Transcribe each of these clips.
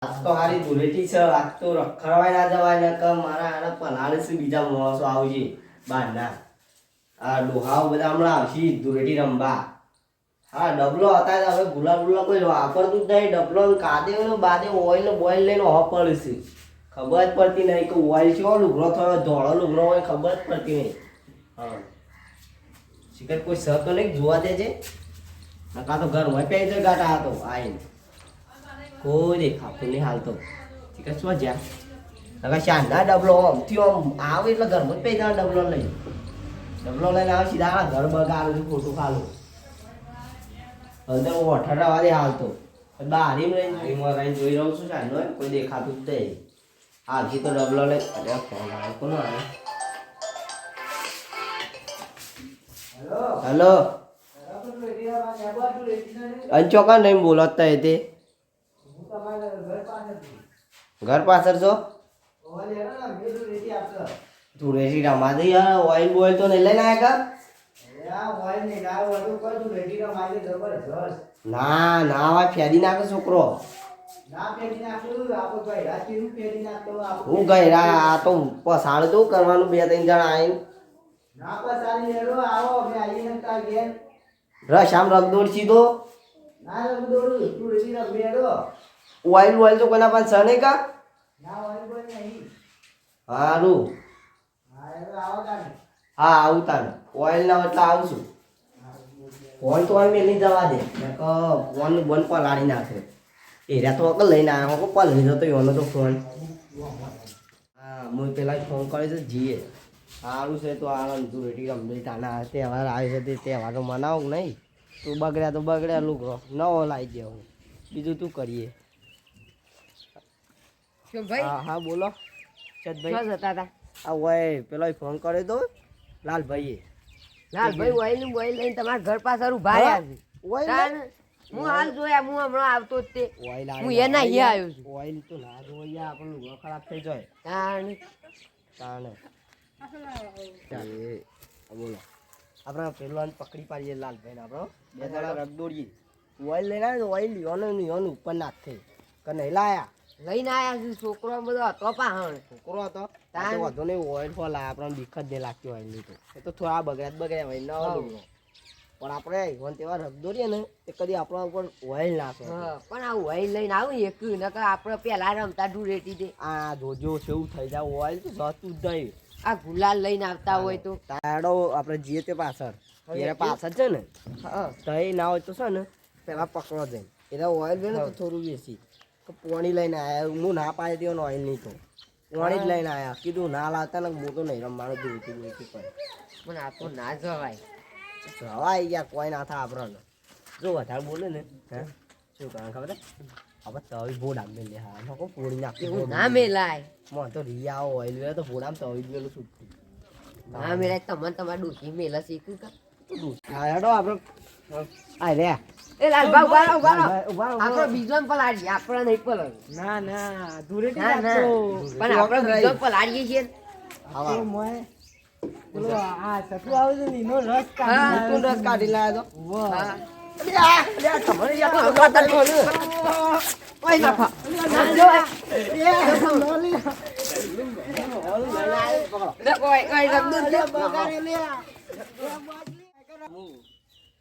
આજ તો હારી ધૂળેટી છે. આજ તો રખડવાય ના જવાય ને કે મારા આને પલાળે છે. બીજા માણસો આવશે બહારના. આ ડોહાઓ બધા હમણાં આવશે ધૂળેટી રમવા. હા ડબલો હતા હવે ગુલાબ ગુલાબ કોઈ વાપરતું જ નહીં. ડબલો કાદેલો બાદે ઓઇલ બોઇલ લઈને હો પડશે. ખબર જ પડતી નહીં કે ઓઇલ છે લુગડો થયો ધોળો લુગડો હોય ખબર જ પડતી નહીં. હા શિખર કોઈ સર તો નહીં જોવા દેજે. નકા તો ઘરમાં પહેરી જાય ગાટા હતો આઈને કોઈ દેખાતું નહીં હાલતો. શિખર શું જ્યાં નકા શાનદાર ડબલો આમથી આમ આવે એટલે ઘરમાં જ પહેરી જાય ડબલો લઈને. ડબલો લઈને આવે સીધા ઘર બગાડું છું ખોટું ખાલું. અંદર હું અઠાડા દે હાલતો બારીમાં રહીને જોઈ રહ્યો છું શાનો કોઈ દેખાતું જ નહીં. આગી તો ડબલો લઈ અરે ફોન આવે કોનો આવે. હેલો અંચોકા નહીં બોલતા એ તે ઘર પાછળ છો ધૂળેટી રમા દે યાર. ઓઇલ બોઇલ તો નહીં લઈને આવ્યા ના ના હોય ફેરી નાખે છોકરો. હું ગયરા આ તો પસાડ તો કરવાનું 2-3 જણા આવીને રસ આમ રગદોડ સીધો ઓઇલ બોઇલ તો કોઈના પાસે છે નહીં કા સારું. હા આવું તાને ઓઇલ ના એટલે આવું છું. ફોન તો અમે નહીં જવા દે ફોન બંધ પલાળી નાખે. એરિયા તો અકલ લઈને આવ્યો પલળી જતો એનો તો ફોન. હા હું પેલા ફોન કર્યો છે જીએ સારું છે તો આ ધૂળેટી રમવી તાના તહેવાર આવે છે તે તહેવાર તો મનાવો નહીં. તું બગડ્યા તો બગડ્યા લુગડો નવો લાવી દે હું બીજું તું કરીએ. હા હા બોલો સદભાઈ હતા આ હોય પેલો ફોન કર્યો તો લાલભાઈએ. લાલભાઈ ઓઇલ બોઇલ લઈને તમારા ઘર પાછળ ઉભા રહ્યા છે. હું હાલ જોયા હું હમણાં આવતો જ તે હું એના અહીંયા આવ્યો છું. ઓઇલ તો ના જોઈએ આપણું લુગડો ખરાબ થઈ જાય તાણે બોલો આપણે પેલો પકડી પાડીએ લાલભાઈ ને આપણો 2 જણા રગ દોડીએ. ઓઇલ લઈને આવે ઓઇલ યોનું ઉપર નાખે કે નહીં લાયા લઈને આયા છું. છોકરો બધો હતો પાહણ છોકરો હતો વધુ નહીં ઓઇલ ફોલ આપણને દીખ જ નહીં લાગતી ઓઇલ ની તો એ તો થોડા બગડ્યા હોય ન લુગડો. પણ આપણે ઈવન તેવા રગ દોરીએ ને એ કદી આપણા ઉપર ઓઇલ નાખે. પણ આ ઓઇલ લઈને આવું એક નકર આપણે પેલા રમતા ધૂળેટી દે આ જોજો કેવું થઈ જાય ઓઇલ તો જતું જ નહીં. આ ગુલાલ લઈને આવતા હોય તો તાડો આપણે જઈએ તે પાછળ ત્યારે પાછળ છે ને તો એ ના હોય તો છે ને પેલા પકડો જાય એટલે ઓઇલ છે ને તો થોડું બેસી પોણી લઈને આવ્યા. હું ના પાડી દેવાનો ઓઇલ નહીં તો પોણી જ લઈને આવ્યા. કીધું ના લાવતા ને હું તો નહીં રમવાનું જોઈતું પણ આ તો ના જવાય. જવાય યાર કોઈ ના થાય આપણને. જો વધારે બોલે ને હે શું કારણ ખબર આપણે તવી ભોડ આમ લે હા લોકો પોણી નાખી એવું ના મેલાય. મને તો રિયા ઓઇલ વે તો ભોડામ તવી જ મેલું છૂટતું ના મેલાય. તમને તમારે ડૂસી મેલા શીખ્યું કા હેડો આપણે આ લે એ લાલબા ઉભા આપણે બીજો પલાડી આપણે નહીં પલાડ. ના ના ધૂળેટી ના ના પણ આપણે બીજો પલાડીએ છીએ. તો મોય પેલો આ સતુ આવે છે ને એનો રસ તું રસ કાઢી લાવ્યો તો હા ખબર ઓય નાફા ના જો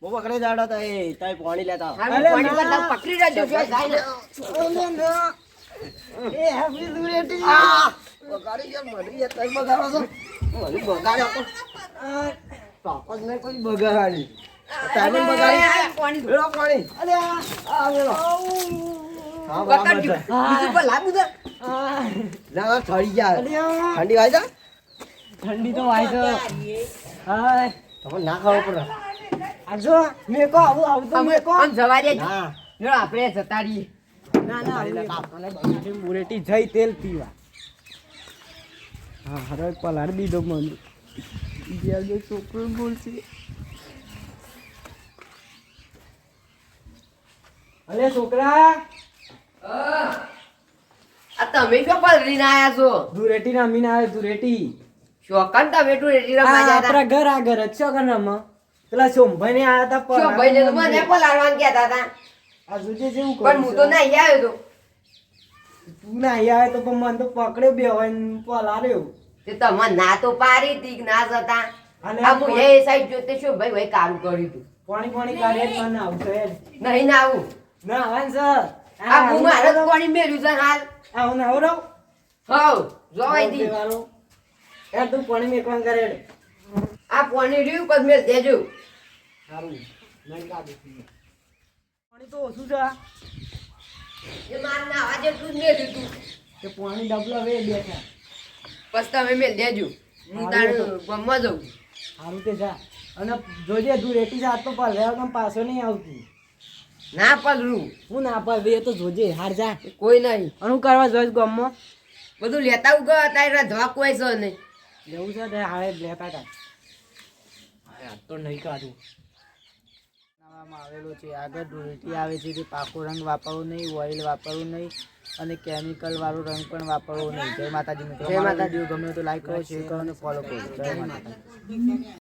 હું પકડે જાડો તો એ તઈ પાણી લેતા પકડી રાખજો એ હેપી ધૂળેટી બગાડી યાર મરી યાર તઈ બગાડો છો મરી બગાડ્યો તો પાપસ ને કોઈ બગાડી તાને બગાડી પાણી વેળો પાણી અલે આ વેળો હા બરાબર છે બીજું પર લાગુ દે ના ઠરી જા ઠંડી વાય જા ઠંડી તો વાય છે. હાય તમને ના ખાવ પડે આજો મેકો આવું તો મેકો આમ જવા દે હા જો આપણે જતા રહીએ. ના ના આપણે ધૂળેટી જઈ તેલ પીવા. હા હવે પલાડ દીધો મને જે છોકરો બોલશે. અલે છોકરા આ તમે શું પલરીને આયા છો? ધૂળેટી રમીને આવે ધૂળેટી. શોકન તમે ધૂળેટી રમવા ગયા હતા? આપણા ઘર આગળ જ શોકન રમવા પેલા સોમભાઈ ને આયા હતા શું ભાઈને તો મને પલાળવાનું કહેતા હતા આ જોજે જેવું પણ હું તો નહીં આવ્યો તો. તું ના અહીંયા આવે તો પણ મને તો પકડ્યો બે હોય ને પલાર્યો. તે તમને ના તો પાડી હતી કે ના જતા અને આ હું એ સાઈડ જોતે શું ભાઈ ભાઈ કામ કર્યું તું પાણી કાઢે જ મને આવશે હેડ. નહીં ના આવું ના આવે ને સર આ હું મારે જ પાણી મેલ્યું છે હાલ આવું ને આવું રહો હવ જોવાઈ દી યાર તું પાણી મેકવાનું કરે હેડ. આ પાણી રહ્યું પછી મેલ દેજો સારું નહીં કાઢું પાણી તો ઓછું છે એ માર નાવા જેટલું જ મેલ્યું તું કે પાણી ડબલા વે બેઠા પછી તમે મેલ દેજો હું તારું ગમવા જઉં સારું તે જા અને જોજે તું રેટી જા તો પર રહેવા કેમ પાછો નહીં આવતી ના પગલું હું ના પર બે તો જોજે હાર જા કોઈ નહીં અને હું કરવા જોઈશ ગામમાં બધું લેતા ઉગો તારે રધવા કોઈ છે નહીં લેવું છે તે હારે લેતા તા આ તો નહીં કાઢું બનાવવામાં આવેલો છે આગળ ધૂળેટી આવે છે તે પાકો રંગ વાપરવો નહીં ઓઇલ વાપરવું નહીં અને કેમિકલ વાળો રંગ પણ વાપરવો નહીં. જય માતાજી મિત્રો. જય માતાજી. ગમે તો લાઈક કરો શેર કરો અને ફોલો કરો. જય માતાજી.